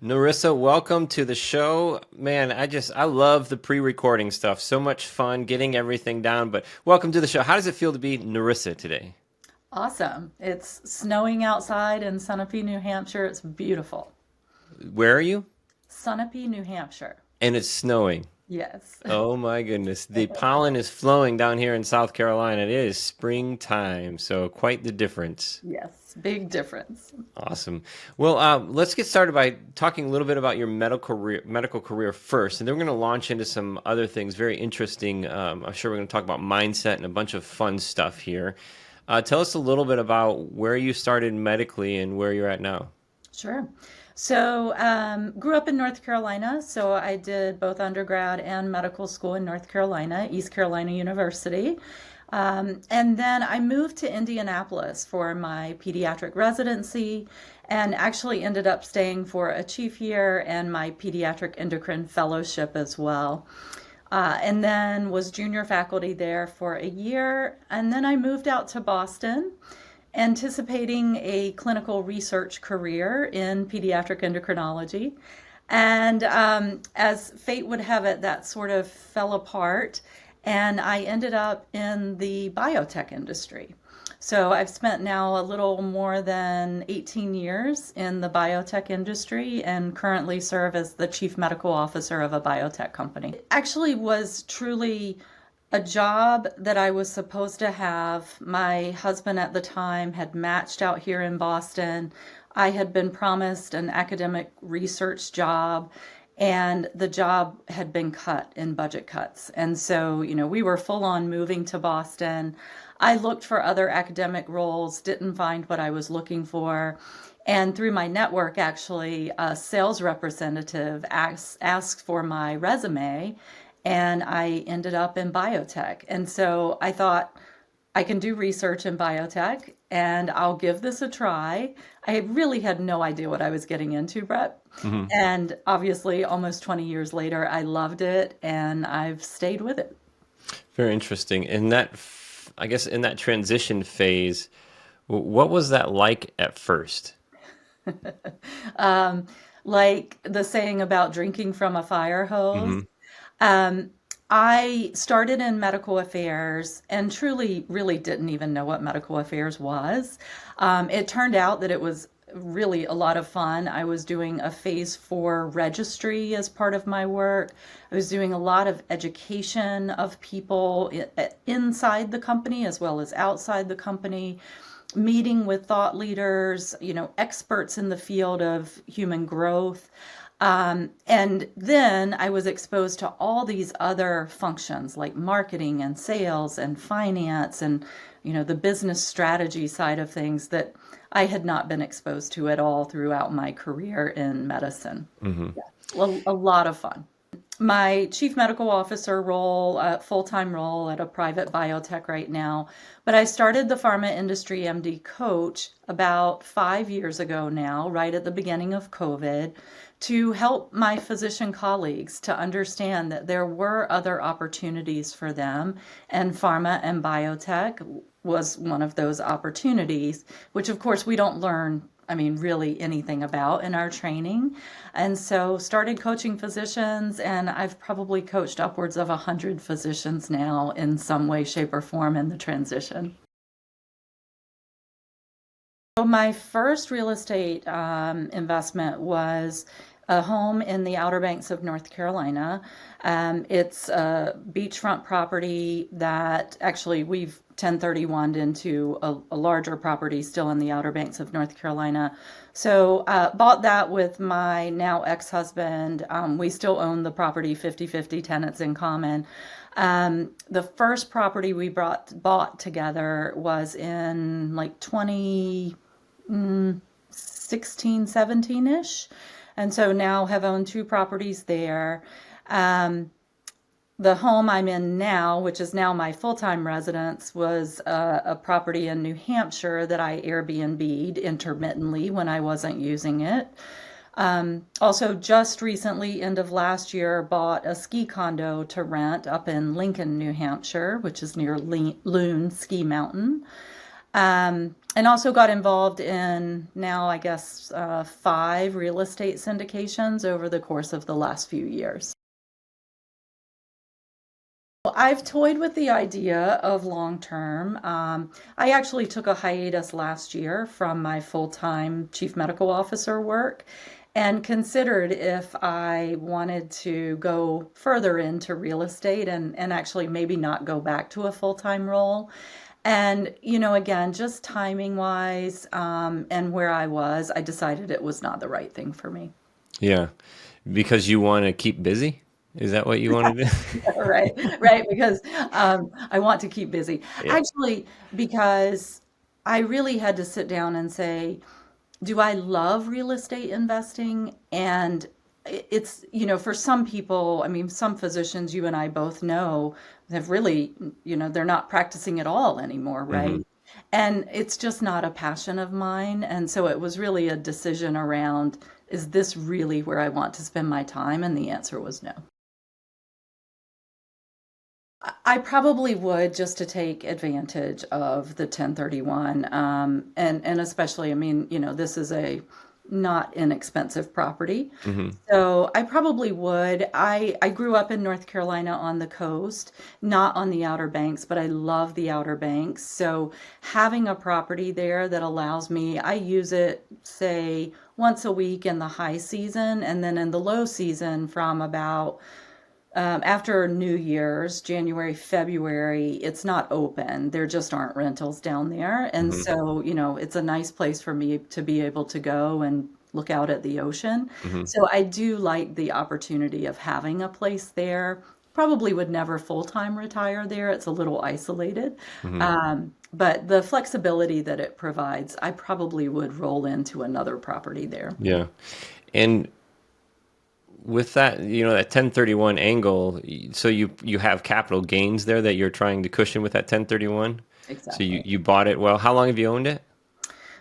Nerissa, welcome to the show. Man, I love the pre-recording stuff. So much fun getting everything down, but welcome to the show. How does it feel to be Nerissa today? Awesome. It's snowing outside in Sunapee, New Hampshire. It's beautiful. Where are you? Sunapee, New Hampshire. And it's snowing. Yes. Oh my goodness. The pollen is flowing down here in South Carolina. It is springtime, so quite the difference. Yes. Big difference. Awesome. Well, let's get started by talking a little bit about your medical career first, and then we're going to launch into some other things very interesting. I'm sure we're going to talk about mindset and a bunch of fun stuff here. Tell us a little bit about where you started medically and where you're at now. Sure. So, grew up in North Carolina. So I did both undergrad and medical school in North Carolina, East Carolina University. And then I moved to Indianapolis for my pediatric residency and actually ended up staying for a chief year and my pediatric endocrine fellowship as well. And then was junior faculty there for a year. And then I moved out to Boston, anticipating a clinical research career in pediatric endocrinology. And as fate would have it, that sort of fell apart. And I ended up in the biotech industry. So I've spent now a little more than 18 years in the biotech industry and currently serve as the chief medical officer of a biotech company. It actually was truly a job that I was supposed to have. My husband at the time had matched out here in Boston. I had been promised an academic research job, and the job had been cut in budget cuts. And so, we were full on moving to Boston. I looked for other academic roles, didn't find what I was looking for. And through my network, actually, a sales representative asked for my resume, and I ended up in biotech. And so I thought, I can do research in biotech and I'll give this a try. I really had no idea what I was getting into, Brett. Hmm. And obviously, almost 20 years later, I loved it and I've stayed with it. Very interesting. I guess in that transition phase, what was that like at first? Um, like the saying about drinking from a fire hose. Hmm. Um, I started in medical affairs and truly, really didn't even know what medical affairs was. It turned out that it was really a lot of fun. I was doing a phase 4 registry as part of my work. I was doing a lot of education of people inside the company as well as outside the company, meeting with thought leaders, experts in the field of human growth. And then I was exposed to all these other functions like marketing and sales and finance and, the business strategy side of things that I had not been exposed to at all throughout my career in medicine. Hmm. Yeah. Well, a lot of fun. My chief medical officer role, full-time role at a private biotech right now. But I started the pharma industry MD coach about 5 years ago now, right at the beginning of COVID, to help my physician colleagues to understand that there were other opportunities for them, and pharma and biotech was one of those opportunities, which of course we don't learn, really anything about in our training. And so started coaching physicians, and I've probably coached upwards of 100 physicians now in some way, shape, or form in the transition. So my first real estate investment was a home in the Outer Banks of North Carolina. It's a beachfront property that actually we've 1031'd into a larger property still in the Outer Banks of North Carolina. So bought that with my now ex-husband. We still own the property 50-50, tenants in common. The first property we bought together was in like 2016, 17-ish. And so now have owned two properties there. Um, the home I'm in now, which is now my full-time residence, was a property in New Hampshire that I Airbnb'd intermittently when I wasn't using it. Also, just recently, end of last year, bought a ski condo to rent up in Lincoln, New Hampshire, which is near Loon Ski Mountain. And also got involved in now, I guess, 5 real estate syndications over the course of the last few years. Well, I've toyed with the idea of long term. I actually took a hiatus last year from my full-time chief medical officer work and considered if I wanted to go further into real estate and actually maybe not go back to a full-time role. And, again, just timing wise, and where I was, I decided it was not the right thing for me. Yeah. Because you want to keep busy? Is that what you want to do? Right, right, because I want to keep busy. Yeah. Actually, because I really had to sit down and say, do I love real estate investing? And it's, for some people, I mean, some physicians you and I both know have really, they're not practicing at all anymore, Hmm. right? And it's just not a passion of mine. And so it was really a decision around, is this really where I want to spend my time? And the answer was no. I probably would, just to take advantage of the 1031, and especially, I mean, this is a not inexpensive property. Hmm. So I probably would. I grew up in North Carolina on the coast, not on the Outer Banks, but I love the Outer Banks. So having a property there that allows me, I use it, say, once a week in the high season, and then in the low season from about after New Year's, January, February, it's not open. There just aren't rentals down there. And Hmm. so, it's a nice place for me to be able to go and look out at the ocean. Hmm. So I do like the opportunity of having a place there. Probably would never full-time retire there. It's a little isolated. Hmm. But the flexibility that it provides, I probably would roll into another property there. Yeah. And with that, that 1031 angle, so you have capital gains there that you're trying to cushion with that 1031. So you Exactly. you bought it. Well, how long have you owned it?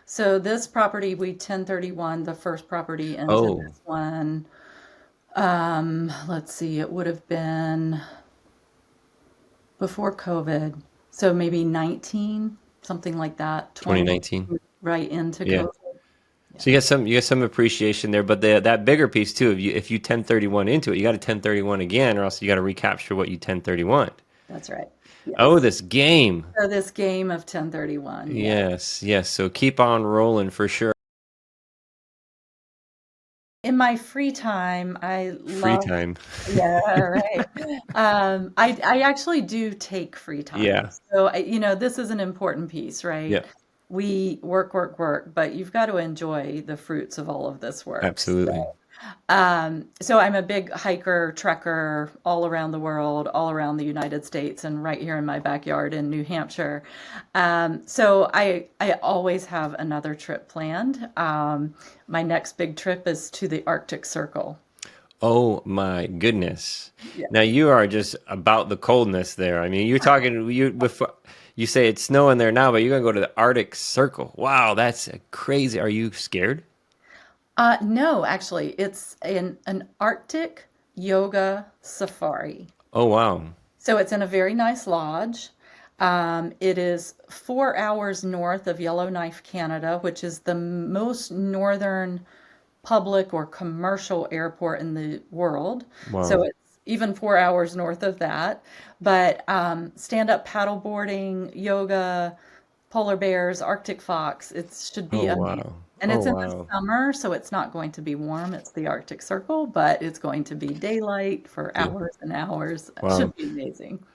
So this property, we 1031, the first property into Oh, this one. Let's see, it would have been before COVID. So maybe 19, something like that, 20, 2019. right into Yeah. COVID. So you get some appreciation there, but that bigger piece too. If you 1031 into it, you got to 1031 again, or else you got to recapture what you 1031. That's right. Oh, Yes. this game. So this game of 1031, yeah. Yes, yes. So keep on rolling for sure. In my free time, I Free love, time. yeah, right. I actually do take free time. Yeah. So this is an important piece, right? Yep. We work, work, work, but you've got to enjoy the fruits of all of this work. Absolutely. So I'm a big hiker, trekker all around the world, all around the United States, and right here in my backyard in New Hampshire. So I always have another trip planned. My next big trip is to the Arctic Circle. Oh my goodness. Yeah. Now you are just about the coldness there. I mean, you're talking you before you say it's snowing there now, but you're gonna go to the Arctic Circle. Wow, that's crazy. Are you scared? No, actually, it's an Arctic yoga safari. Oh wow. So it's in a very nice lodge. It is 4 hours north of Yellowknife, Canada, which is the most northern public or commercial airport in the world. So Wow. it's even 4 hours north of that. But stand-up paddleboarding, yoga, polar bears, Arctic fox, it should Oh be amazing. wow. And Oh it's in the wow. summer, so it's not going to be warm. It's the Arctic Circle, but it's going to be daylight for Yeah. hours and hours. It Wow. should be amazing.